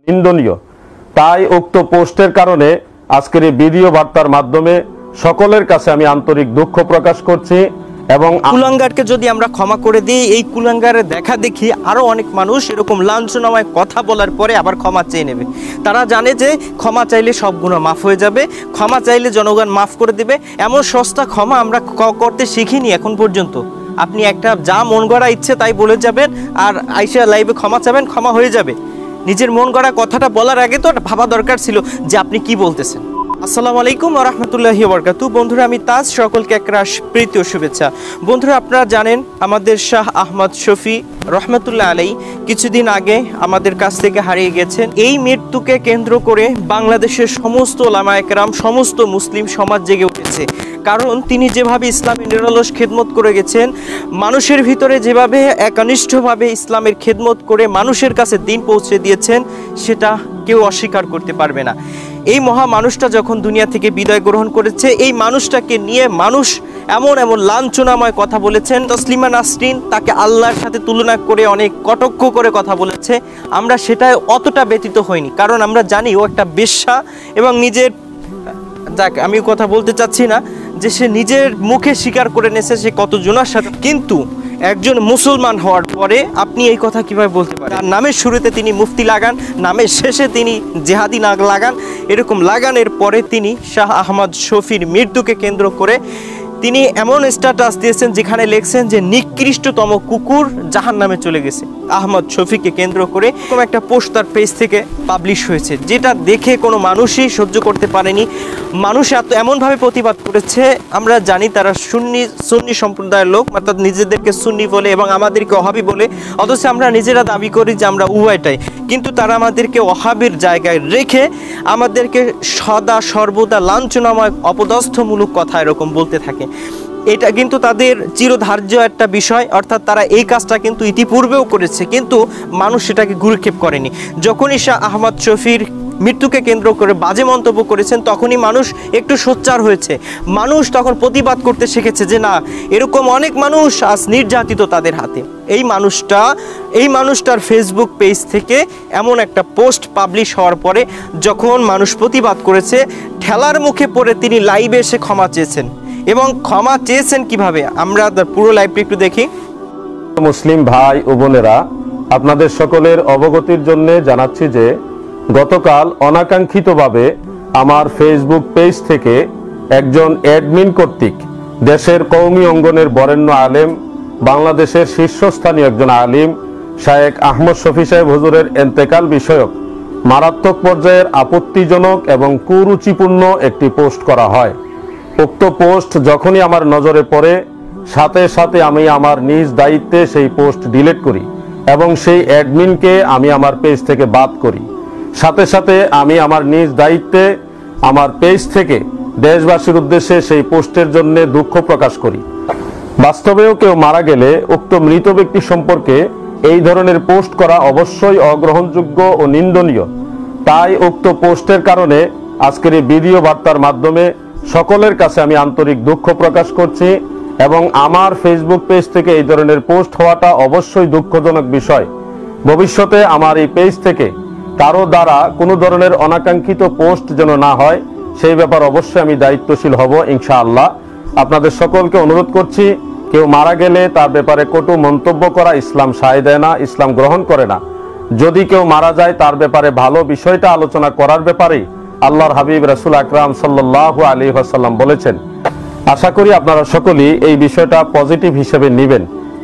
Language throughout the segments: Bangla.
নিন্দনীয়। তাই উক্ত পোস্টের কারণে আজকের এই ভিডিও বার্তার মাধ্যমে সকলের কাছে আমি আন্তরিক দুঃখ প্রকাশ করছি। এবং কুলাঙ্গারকে যদি আমরা ক্ষমা করে দিই, এই কুলাঙ্গারের দেখা দেখি আরো অনেক মানুষ এরকম লাঞ্ছনাময় কথা বলার পরে আবার ক্ষমা চেয়ে নেবে। তারা জানে যে ক্ষমা চাইলে সব গুনাহ মাফ হয়ে যাবে, ক্ষমা চাইলে জনগণ মাফ করে দেবে। এমন সস্তা ক্ষমা আমরা করতে শিখিনি এখন পর্যন্ত। আপনি একটা যা মন গড়া ইচ্ছে তাই বলে যাবেন, আর আইসা লাইভে ক্ষমা চাবেন, ক্ষমা হয়ে যাবে। নিজের মন গড়া কথাটা বলার আগে তো ভাবা দরকার ছিল যে আপনি কি বলতেছেন। আসসালামু আলাইকুম ওয়া রাহমাতুল্লাহি ওয়া বারাকাতুহু। বন্ধুরা, আমি তাজ, সকলকে একরাশ প্রীতি ও শুভেচ্ছা। বন্ধুরা, আপনারা জানেন আমাদের শাহ আহমদ শফি রহমতুল্লাহ আলাই কিছুদিন আগে আমাদের কাছ থেকে হারিয়ে গেছেন। এই মৃত্যুকে কেন্দ্র করে বাংলাদেশের সমস্ত ওলামায়ে কেরাম, সমস্ত মুসলিম সমাজ জেগে উঠেছে। কারণ তিনি যেভাবে ইসলামের নিরলস খেদমত করে গেছেন, মানুষের ভিতরে যেভাবে একনিষ্ঠভাবে ইসলামের খেদমত করে মানুষের কাছে দিন পৌঁছে দিয়েছেন, সেটা কেউ অস্বীকার করতে পারবে না। এই মহা মানুষটা যখন দুনিয়া থেকে বিদায় গ্রহণ করেছে, এই মানুষটাকে নিয়ে মানুষ এমন এমন লাঞ্ছনাময় কথা বলেছেন। তসলিমা নাসরিন তাকে আল্লাহর সাথে তুলনা করে অনেক কটাক্ষ করে কথা বলেছে। আমরা সেটায় অতটা ব্যতীত হইনি, কারণ আমরা জানি ও একটা বেশ্যা এবং নিজের, যাক আমি কথা বলতে চাচ্ছি না, যে সে নিজের মুখে স্বীকার করে নিয়েছে সে কত জনের সাথে। কিন্তু একজন মুসলমান হওয়ার পরে আপনি এই কথা কিভাবে বলতে পারেন? তার নামের শুরুতে তিনি মুফতি লাগান, নামের শেষে তিনি জেহাদি নাগ লাগান, এরকম লাগানের পরে তিনি শাহ আহমদ শফির মৃত্যুকে কেন্দ্র করে তিনি এমন স্ট্যাটাস দিয়েছেন যেখানে লিখছেন যে নিকৃষ্টতম কুকুর জাহান্নামে চলে গেছে। আহমদ শফিকে কেন্দ্র করে এরকম একটা পোস্ট তার পেজ থেকে পাবলিশ হয়েছে, যেটা দেখে কোনো মানুষই সহ্য করতে পারেনি। মানুষ এমনভাবে প্রতিবাদ করেছে, আমরা জানি তারা সুন্নি সম্প্রদায়ের লোক, অর্থাৎ নিজেদেরকে সুন্নি বলে এবং আমাদেরকে ওহাবি বলে, অথচ আমরা নিজেরা দাবি করি যে আমরা উভয়টাই। কিন্তু তারা আমাদেরকে ওহাবির জায়গায় রেখে আমাদেরকে সদা সর্বদা লাঞ্ছনাময় অপদস্থমূলক কথা এরকম বলতে থাকে। এটা কিন্তু তাদের চিরধার্য একটা বিষয়, অর্থাৎ তারা এই কাজটা কিন্তু ইতিপূর্বেও করেছে, কিন্তু মানুষ সেটাকে গুরুক্ষেপ করেনি। যখনই শাহ আহমদ শফির মৃত্যুকে কেন্দ্র করে বাজে মন্তব্য করেছেন, তখনই মানুষ একটু সোচ্চার হয়েছে। মানুষ তখন প্রতিবাদ করতে শিখেছে যে না, এরকম অনেক মানুষ আজ নির্যাতিত তাদের হাতে। এই মানুষটার ফেসবুক পেজ থেকে এমন একটা পোস্ট পাবলিশ হওয়ার পরে যখন মানুষ প্রতিবাদ করেছে, ঠেলার মুখে পড়ে তিনি লাইভে এসে ক্ষমা চেয়েছেন। এবং ক্ষমা চেয়েছেন কিভাবে, আমরা পুরো লাইভটি একটু দেখি। মুসলিম ভাই ও বোনেরা, আপনাদের সকলের অবগতির জন্য জানাচ্ছি যে গতকাল অনাকাঙ্ক্ষিতভাবে আমার ফেসবুক পেজ থেকে একজন অ্যাডমিন কর্তৃক দেশের কওমি অঙ্গনের বরেণ্য আলেম, বাংলাদেশের শীর্ষস্থানীয় একজন আলিম শায়েখ আহমদ শফি সাহেব হুজুরের ইন্তেকাল বিষয়ক মারাত্মক পর্যায়ের আপত্তিজনক এবং কুরুচিপূর্ণ একটি পোস্ট করা হয়। উক্ত পোস্ট যখনই আমার নজরে পড়ে, সাথে সাথে আমি আমার নিজ দায়িত্বে সেই পোস্ট ডিলিট করি এবং সেই অ্যাডমিনকে আমি আমার পেজ থেকে বাদ করি। সাথে সাথে আমি আমার নিজ দায়িত্বে আমার পেজ থেকে দেশবাসীর উদ্দেশ্যে সেই পোস্টের জন্য দুঃখ প্রকাশ করি। বাস্তবেও কেউ মারা গেলে উক্ত মৃত ব্যক্তি সম্পর্কে এই ধরনের পোস্ট করা অবশ্যই অগ্রহণযোগ্য ও নিন্দনীয়। তাই উক্ত পোস্টের কারণে আজকের এই ভিডিও বার্তার মাধ্যমে সকলের কাছে আমি আন্তরিক দুঃখ প্রকাশ করছি। এবং আমার ফেসবুক পেজ থেকে এই ধরনের পোস্ট হওয়াটা অবশ্যই দুঃখজনক বিষয়। ভবিষ্যতে আমার এই পেজ থেকে কারো দ্বারা কোনো ধরনের অনাকাঙ্ক্ষিত পোস্ট যেন না হয়, সেই ব্যাপার অবশ্যই আমি দায়িত্বশীল হব ইনশাআল্লাহ। আপনাদের সকলকে অনুরোধ করছি, কেউ মারা গেলে তার ব্যাপারে কটু মন্তব্য করা ইসলাম সায় দেয় না, ইসলাম গ্রহণ করে না। যদি কেউ মারা যায় তার ব্যাপারে ভালো বিষয়টা আলোচনা করার ব্যাপারে আল্লাহর হাবিব রাসূল আকরাম সাল্লাল্লাহু আলাইহি ওয়াসাল্লাম বলেছেন। আশা করি আপনারা সকলেই এই বিষয়টা পজিটিভ হিসেবে নেবেন।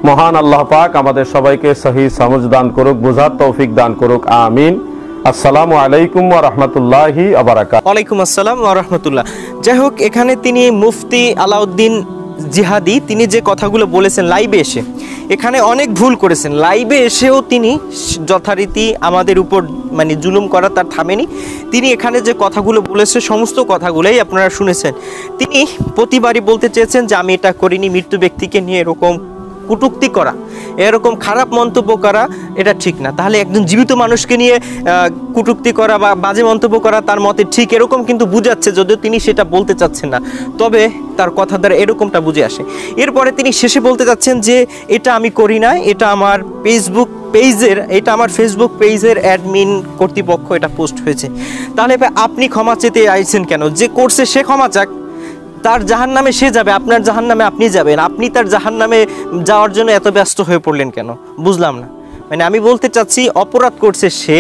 মহান আল্লাহ পাক আমাদের সবাইকে সহি সমঝ দান করুক, বুঝার তৌফিক দান করুক, আমিন। আসসালামু আলাইকুম ওয়া রাহমাতুল্লাহি ওয়া বারাকাতুহু। ওয়ালাইকুম আসসালাম ওয়া রাহমাতুল্লাহ। যাই হোক, এখানে তিনি মুফতি আলাউদ্দিন জিহাদি তিনি যে কথাগুলো বলেছেন লাইভে এসে, এখানে অনেক ভুল করেছেন। লাইভে এসেও তিনি যথারীতি আমাদের উপর মানে জুলুম করা তার থামেনি। তিনি এখানে যে কথাগুলো বলেছে সমস্ত কথাগুলোই আপনারা শুনেছেন। তিনি প্রতিবারই বলতে চেয়েছেন যে আমি এটা করিনি, মৃত্যু ব্যক্তিকে নিয়ে এরকম কুটুক্তি করা, এরকম খারাপ মন্তব্য করা এটা ঠিক না। তাহলে একজন জীবিত মানুষকে নিয়ে কুটুক্তি করা বা বাজে মন্তব্য করা তার মতে ঠিক, এরকম কিন্তু বুঝাচ্ছে, যদিও তিনি সেটা বলতে চাচ্ছেন না, তবে তার কথা দ্বারা এরকমটা বুঝে আসে। এরপরে তিনি শেষে বলতে চাচ্ছেন যে এটা আমি করি না, এটা আমার ফেসবুক পেজের, এটা আমার ফেসবুক পেজের অ্যাডমিন কর্তৃপক্ষ এটা পোস্ট হয়েছে। তাহলে ভাই আপনি ক্ষমা চেতে আইছেন কেন? যে করছে সে ক্ষমা চাক, তার জাহান্নামে সে যাবে, আপনার জাহান্নামে আপনি যাবেন, আপনি তার জাহান্নামে যাওয়ার জন্য এত ব্যস্ত হয়ে পড়লেন কেন? বুঝলাম না। মানে আমি বলতে চাচ্ছি অপরাধ করছে সে,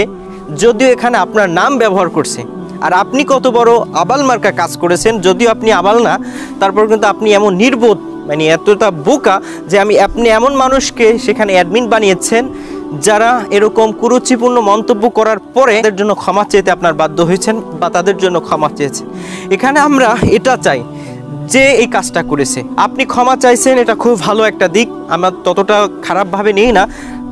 যদিও এখানে আপনার নাম ব্যবহার করছে। আর আপনি কত বড় আবাল মার্কা কাজ করেছেন, যদিও আপনি আবাল না, তারপর কিন্তু আপনি এমন নির্বোধ, মানে এতটা বোকা যে আপনি এমন মানুষকে সেখানে অ্যাডমিন বানিয়েছেন যারা এরকম কুরুচিপূর্ণ মন্তব্য করার পরে তাদের জন্য ক্ষমা চেতে আপনার বাধ্য হয়েছেন বা তাদের জন্য ক্ষমা চেয়েছেন। এখানে আমরা এটা চাই যে এই কাজটা করেছে, আপনি ক্ষমা চাইছেন, এটা খুব ভালো একটা দিক, আমরা ততটা খারাপভাবে নিই না,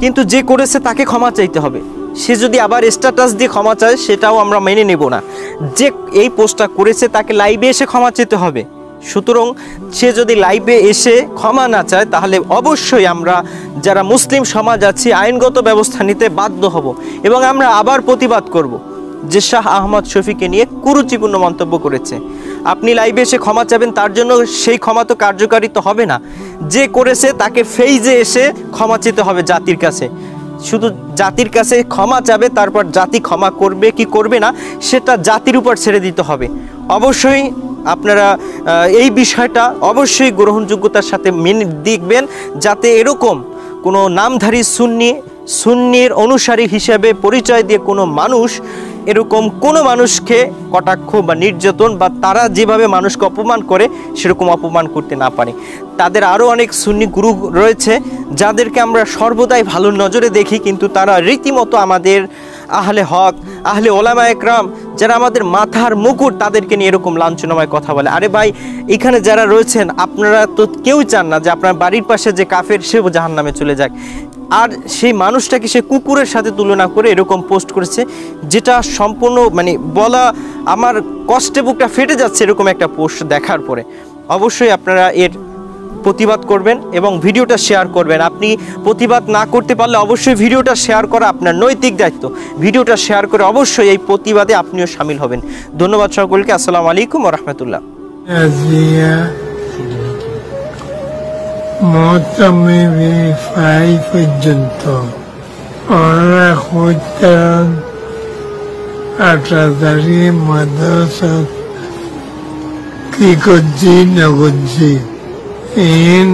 কিন্তু যে করেছে তাকে ক্ষমা চাইতে হবে। সে যদি আবার স্ট্যাটাস দিয়ে ক্ষমা চায় সেটাও আমরা মেনে নেব না। যে এই পোস্টটা করেছে তাকে লাইভে এসে ক্ষমা চেতে হবে। সুতরাং সে যদি লাইভে এসে ক্ষমা না চায় তাহলে অবশ্যই আমরা যারা মুসলিম সমাজ আছি আইনগত ব্যবস্থা নিতে বাধ্য হব এবং আমরা আবার প্রতিবাদ করব যে শাহ আহমদ শফীকে নিয়ে কুরুচিপূর্ণ মন্তব্য করেছে। আপনি লাইভে এসে ক্ষমা চাবেন, তার জন্য সেই ক্ষমা তো কার্যকারিতা হবে না। যে করেছে তাকে ফেইজে এসে ক্ষমা চেতে হবে জাতির কাছে, শুধু জাতির কাছে ক্ষমা চাবে, তারপর জাতি ক্ষমা করবে কি করবে না সেটা জাতির উপর ছেড়ে দিতে হবে। অবশ্যই আপনারা এই বিষয়টা অবশ্যই গ্রহণযোগ্যতার সাথে মেনে দেখবেন, যাতে এরকম কোনো নামধারী সুন্নির অনুসারী হিসেবে পরিচয় দিয়ে কোনো মানুষ এরকম কোনো মানুষকে কটাক্ষ বা নির্যাতন বা তারা যেভাবে মানুষকে অপমান করে সেরকম অপমান করতে না পারে। তাদের আরও অনেক সুন্নি গুরু রয়েছে যাদেরকে আমরা সর্বদাই ভালো নজরে দেখি, কিন্তু তারা রীতিমতো আমাদের আহলে হক, আহলে ওলামা একরাম যারা আমাদের মাথার মুকুট, তাদেরকে নিয়ে এরকম লাঞ্ছনাময় কথা বলে। আরে ভাই, এখানে যারা রয়েছেন আপনারা তো কেউ চান না যে আপনার বাড়ির পাশে যে কাফের সেও জাহান্নামে চলে যাক, আর সেই মানুষটাকে সে কুকুরের সাথে তুলনা করে এরকম পোস্ট করেছে, যেটা সম্পূর্ণ মানে বলা আমার কষ্টে বুকটা ফেটে যাচ্ছে এরকম একটা পোস্ট দেখার পরে। অবশ্যই আপনারা এর প্রতিবাদ করবেন এবং ভিডিওটা শেয়ার করবেন। আপনি প্রতিবাদ না করতে পারলে অবশ্যই ভিডিওটা শেয়ার করা আপনার নৈতিক দায়িত্ব। ভিডিওটা শেয়ার করে অবশ্যই এই প্রতিবাদে আপনিও সামিল হবেন। ধন্যবাদ সকলকে। আসসালামু আলাইকুম ওয়া রাহমাতুল্লাহ। মহতমে ফাই পর্যন্ত ওরা হইতেন আটাদারি মাদ্রাসা কি করছি না করছি ইন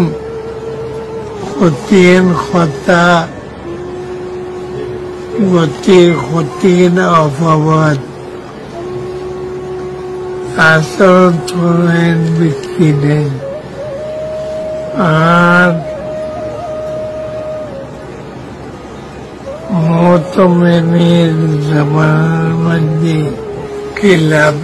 হতিন হতা গতির হতিন অপবাদ আসল ধরেন ব্যক্তি নেই। আর মতমের জমানার মধ্যে কি লাভ